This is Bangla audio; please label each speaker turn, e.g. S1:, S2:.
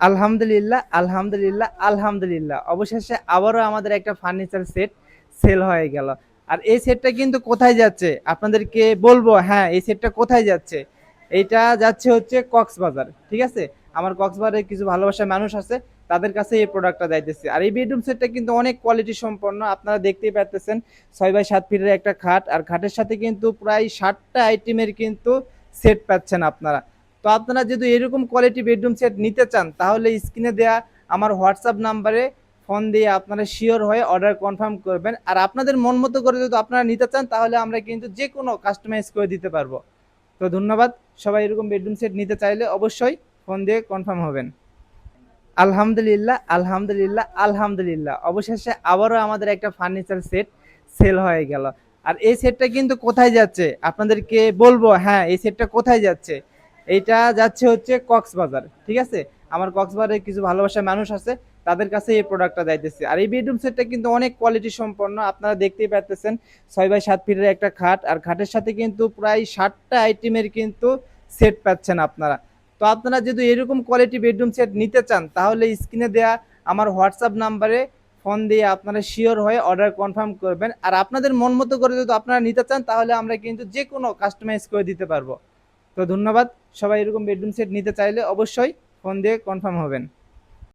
S1: আলহামদুলিল্লাহ, আলহামদুলিল্লাহ, আলহামদুলিল্লাহ। অবশেষে আবারও আমাদের একটা ফার্নিচার সেট সেল হয়ে গেল। আর এই সেটটা কিন্তু কোথায় যাচ্ছে? আপনাদেরকে বলবো, হ্যাঁ, এই সেটটা কোথায় যাচ্ছে? এইটা যাচ্ছে হচ্ছে কক্সবাজার। ঠিক আছে? আমার কক্সবাজারে কিছু ভালোবাসার মানুষ আছে, তাদের কাছে এই প্রোডাক্টটা যাইতেছে। আর এই বেডরুম সেটটা কিন্তু অনেক কোয়ালিটি সম্পন্ন। আপনারা দেখতেই পারতেছেন 6x7 ফিটের একটা খাট, আর খাটের সাথে কিন্তু প্রায় 60টা আইটেমের কিন্তু সেট পাচ্ছেন আপনারা। তো আপনারা যদি এরকম কোয়ালিটি বেডরুম সেট নিতে চান, তাহলে স্ক্রিনে দেয়া আমার হোয়াটসঅ্যাপ নাম্বারে ফোন দিয়ে আপনারা শিওর হয়ে অর্ডার কনফার্ম করবেন। আর আপনাদের মন মতো করে যদি আপনারা নিতে চান, তাহলে আমরা কিন্তু যে কোনো কাস্টমাইজ করে দিতে পারবো। তো ধন্যবাদ। সবাই এরকম বেডরুম সেট নিতে চাইলে অবশ্যই ফোন দিয়ে কনফার্ম হবেন। আলহামদুলিল্লাহ, আলহামদুলিল্লাহ, আলহামদুলিল্লাহ। অবশেষে আবারও আমাদের একটা ফার্নিচার সেট সেল হয়ে গেল। আর এই সেটটা কিন্তু কোথায় যাচ্ছে? আপনাদেরকে বলবো, হ্যাঁ, এই সেটটা কোথায় যাচ্ছে? এইটা যাচ্ছে হচ্ছে কক্সবাজার। ঠিক আছে? আমার কক্সবাজারে কিছু ভালোবাসার মানুষ আছে, তাদের কাছে এই প্রোডাক্টটা যাইতেছে। আর এই বেডরুম সেটটা কিন্তু অনেক কোয়ালিটি সম্পন্ন। আপনারা দেখতেই পাচ্ছেন 6x7 ফিটের একটা খাট, আর খাটের সাথে কিন্তু প্রায় 60টা আইটেমের কিন্তু সেট পাচ্ছেন আপনারা। তো আপনারা যদি এরকম কোয়ালিটি বেডরুম সেট নিতে চান, তাহলে স্ক্রিনে দেয়া আমার হোয়াটসঅ্যাপ নাম্বারে ফোন দিয়ে আপনারা শিওর হয়ে অর্ডার কনফার্ম করবেন। আর আপনাদের মন মতো করে যদি আপনারা নিতে চান, তাহলে আমরা কিন্তু যে কোনো কাস্টমাইজ করে দিতে পারবো। তো ধন্যবাদ। সবাই এরকম বেডরুম সেট নিতে চাইলে অবশ্যই ফোন দিয়ে কনফার্ম হবেন।